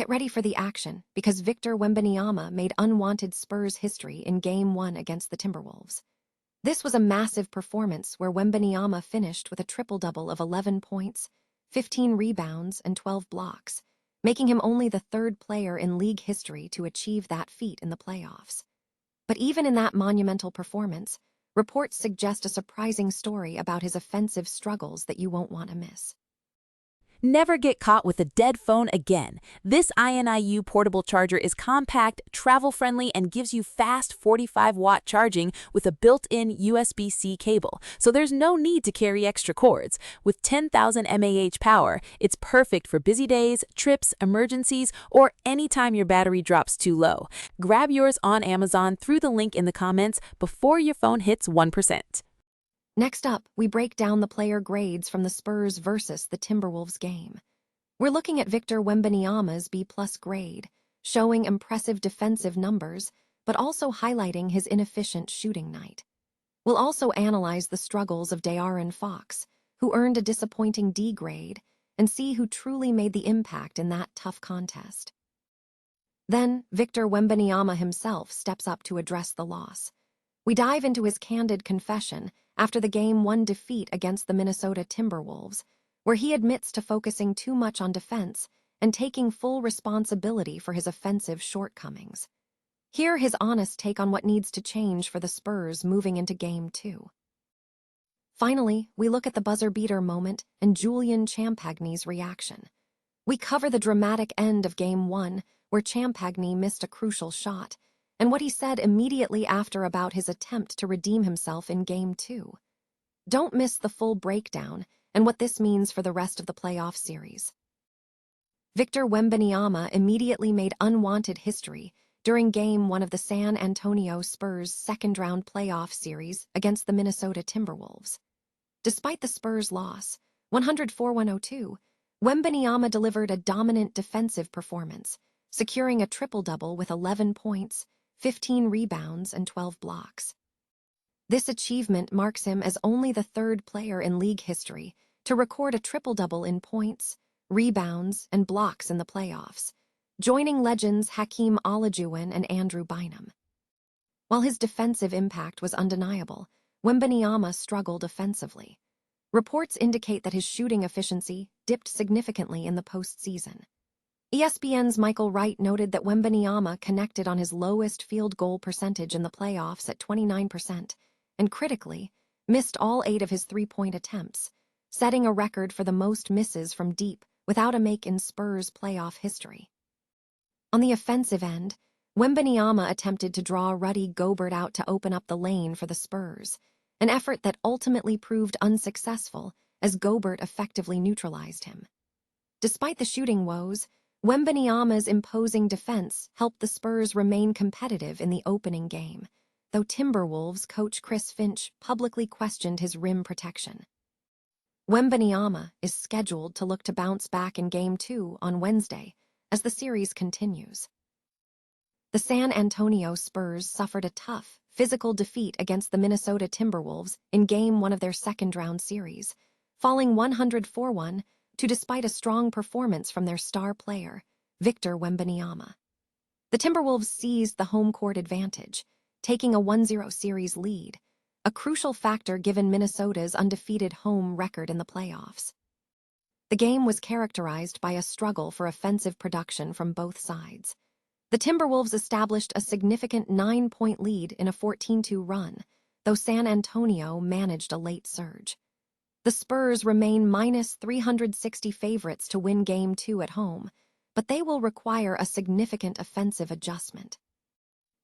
Get ready for the action, because Victor Wembanyama made unwanted Spurs history in Game 1 against the Timberwolves. This was a massive performance where Wembanyama finished with a triple-double of 11 points, 15 rebounds, and 12 blocks, making him only the third player in league history to achieve that feat in the playoffs. But even in that monumental performance, reports suggest a surprising story about his offensive struggles that you won't want to miss. Never get caught with a dead phone again. This INIU portable charger is compact, travel-friendly, and gives you fast 45-watt charging with a built-in USB-C cable, so there's no need to carry extra cords. With 10,000 mAh power, it's perfect for busy days, trips, emergencies, or anytime your battery drops too low. Grab yours on Amazon through the link in the comments before your phone hits 1%. Next up, we break down the player grades from the Spurs versus the Timberwolves game. We're looking at Victor Wembanyama's B+ grade, showing impressive defensive numbers, but also highlighting his inefficient shooting night. We'll also analyze the struggles of De'Aaron Fox, who earned a disappointing D grade, and see who truly made the impact in that tough contest. Then, Victor Wembanyama himself steps up to address the loss. We dive into his candid confession after the Game 1 defeat against the Minnesota Timberwolves, where he admits to focusing too much on defense and taking full responsibility for his offensive shortcomings. Hear his honest take on what needs to change for the Spurs moving into Game 2. Finally, we look at the buzzer-beater moment and Julian Champagnie's reaction. We cover the dramatic end of Game 1, where Champagnie missed a crucial shot, and what he said immediately after about his attempt to redeem himself in Game 2. Don't miss the full breakdown and what this means for the rest of the playoff series. Victor Wembanyama immediately made unwanted history during Game 1 of the San Antonio Spurs' second-round playoff series against the Minnesota Timberwolves. Despite the Spurs' loss, 104-102, Wembanyama delivered a dominant defensive performance, securing a triple-double with 11 points, 15 rebounds, and 12 blocks. This achievement marks him as only the third player in league history to record a triple-double in points, rebounds, and blocks in the playoffs, joining legends Hakeem Olajuwon and Andrew Bynum. While his defensive impact was undeniable, Wembanyama struggled offensively. Reports indicate that his shooting efficiency dipped significantly in the postseason. ESPN's Michael Wright noted that Wembanyama connected on his lowest field goal percentage in the playoffs at 29%, and critically, missed all 8 of his three-point attempts, setting a record for the most misses from deep without a make in Spurs playoff history. On the offensive end, Wembanyama attempted to draw Rudy Gobert out to open up the lane for the Spurs, an effort that ultimately proved unsuccessful as Gobert effectively neutralized him. Despite the shooting woes, Wembanyama's imposing defense helped the Spurs remain competitive in the opening game, though Timberwolves coach Chris Finch publicly questioned his rim protection. Wembanyama is scheduled to look to bounce back in Game 2 on Wednesday as the series continues. The San Antonio Spurs suffered a tough, physical defeat against the Minnesota Timberwolves in Game 1 of their second-round series, falling 104-1 despite a strong performance from their star player, Victor Wembanyama. The Timberwolves seized the home court advantage, taking a 1-0 series lead, a crucial factor given Minnesota's undefeated home record in the playoffs. The game was characterized by a struggle for offensive production from both sides. The Timberwolves established a significant 9-point lead in a 14-2 run, though San Antonio managed a late surge. The Spurs remain minus 360 favorites to win Game 2 at home, but they will require a significant offensive adjustment.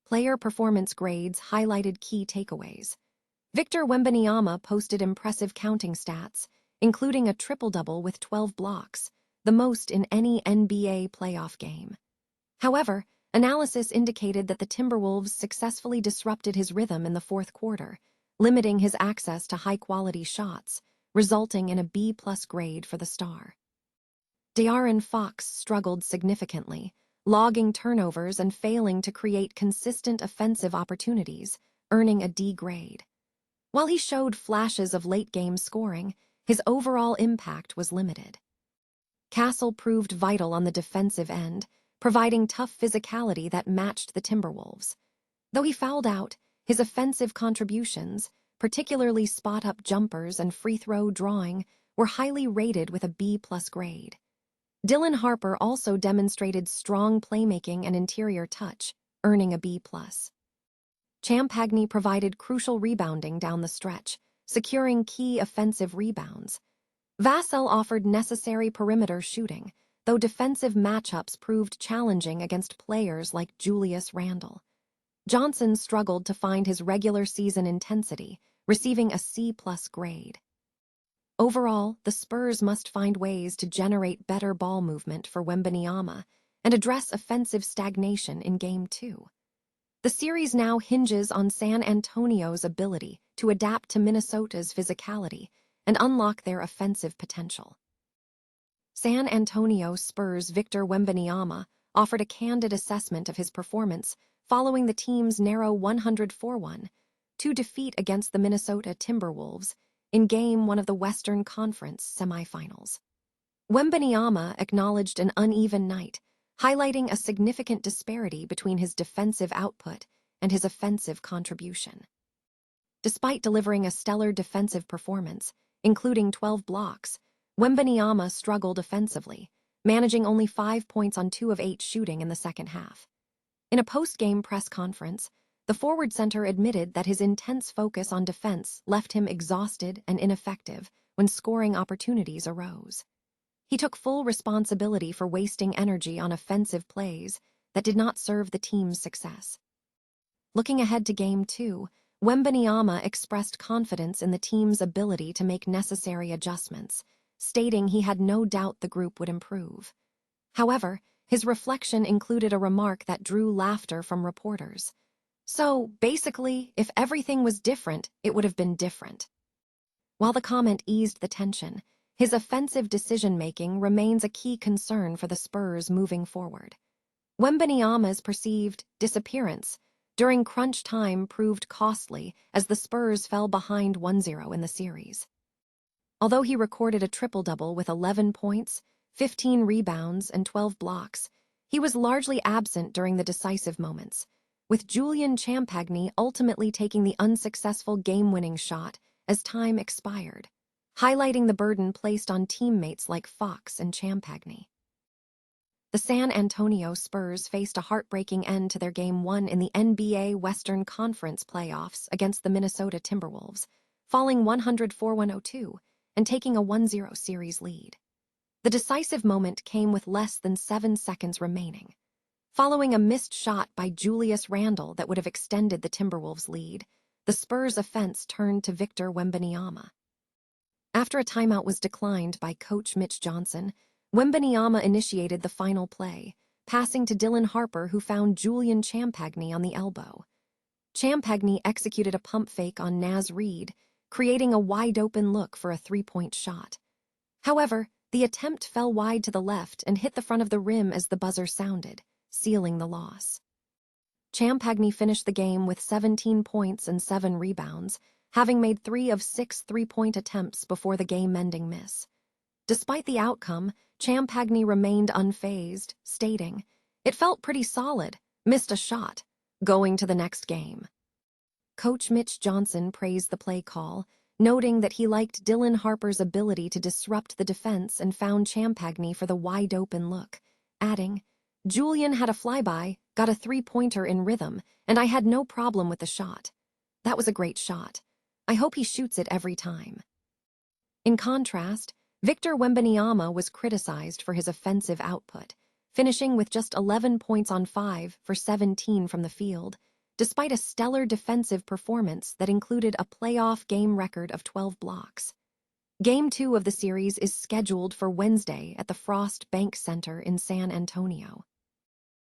Player performance grades highlighted key takeaways. Victor Wembanyama posted impressive counting stats, including a triple-double with 12 blocks, the most in any NBA playoff game. However, analysis indicated that the Timberwolves successfully disrupted his rhythm in the fourth quarter, limiting his access to high-quality shots, resulting in a B+ grade for the star. De'Aaron Fox struggled significantly, logging turnovers and failing to create consistent offensive opportunities, earning a D grade. While he showed flashes of late-game scoring, his overall impact was limited. Castle proved vital on the defensive end, providing tough physicality that matched the Timberwolves. Though he fouled out, his offensive contributions, particularly spot-up jumpers and free-throw drawing, were highly rated with a B+ grade. Dylan Harper also demonstrated strong playmaking and interior touch, earning a B+. Champagnie provided crucial rebounding down the stretch, securing key offensive rebounds. Vassell offered necessary perimeter shooting, though defensive matchups proved challenging against players like Julius Randle. Johnson struggled to find his regular season intensity, receiving a C+ grade. Overall, the Spurs must find ways to generate better ball movement for Wembanyama and address offensive stagnation in Game 2. The series now hinges on San Antonio's ability to adapt to Minnesota's physicality and unlock their offensive potential. San Antonio Spurs' Victor Wembanyama offered a candid assessment of his performance following the team's narrow 104-1 defeat against the Minnesota Timberwolves in Game 1 of the Western Conference semifinals. Wembanyama acknowledged an uneven night, highlighting a significant disparity between his defensive output and his offensive contribution. Despite delivering a stellar defensive performance, including 12 blocks, Wembanyama struggled offensively, managing only 5 points on 2 of 8 shooting in the second half. In a post-game press conference, the forward center admitted that his intense focus on defense left him exhausted and ineffective when scoring opportunities arose. He took full responsibility for wasting energy on offensive plays that did not serve the team's success. Looking ahead to Game 2, Wembanyama expressed confidence in the team's ability to make necessary adjustments, stating he had no doubt the group would improve. However, his reflection included a remark that drew laughter from reporters. So, basically, if everything was different, it would have been different. While the comment eased the tension, his offensive decision-making remains a key concern for the Spurs moving forward. Wembanyama's perceived disappearance during crunch time proved costly as the Spurs fell behind 1-0 in the series. Although he recorded a triple-double with 11 points, 15 rebounds, and 12 blocks, he was largely absent during the decisive moments, with Julian Champagnie ultimately taking the unsuccessful game-winning shot as time expired, highlighting the burden placed on teammates like Fox and Champagnie. The San Antonio Spurs faced a heartbreaking end to their Game 1 in the NBA Western Conference playoffs against the Minnesota Timberwolves, falling 104-102 and taking a 1-0 series lead. The decisive moment came with less than 7 seconds remaining. Following a missed shot by Julius Randle that would have extended the Timberwolves' lead, the Spurs' offense turned to Victor Wembanyama. After a timeout was declined by coach Mitch Johnson, Wembanyama initiated the final play, passing to Dylan Harper, who found Julian Champagnie on the elbow. Champagnie executed a pump fake on Naz Reid, creating a wide-open look for a three-point shot. However, the attempt fell wide to the left and hit the front of the rim as the buzzer sounded, sealing the loss. Champagnie finished the game with 17 points and 7 rebounds, having made 3 of 6 three-point attempts before the game-ending miss. Despite the outcome, Champagnie remained unfazed, stating, "It felt pretty solid, missed a shot, going to the next game." Coach Mitch Johnson praised the play call, noting that he liked Dylan Harper's ability to disrupt the defense and found Champagnie for the wide-open look, adding, "Julian had a flyby, got a three-pointer in rhythm, and I had no problem with the shot. That was a great shot. I hope he shoots it every time." In contrast, Victor Wembanyama was criticized for his offensive output, finishing with just 11 points on 5 for 17 from the field, despite a stellar defensive performance that included a playoff game record of 12 blocks. Game 2 of the series is scheduled for Wednesday at the Frost Bank Center in San Antonio.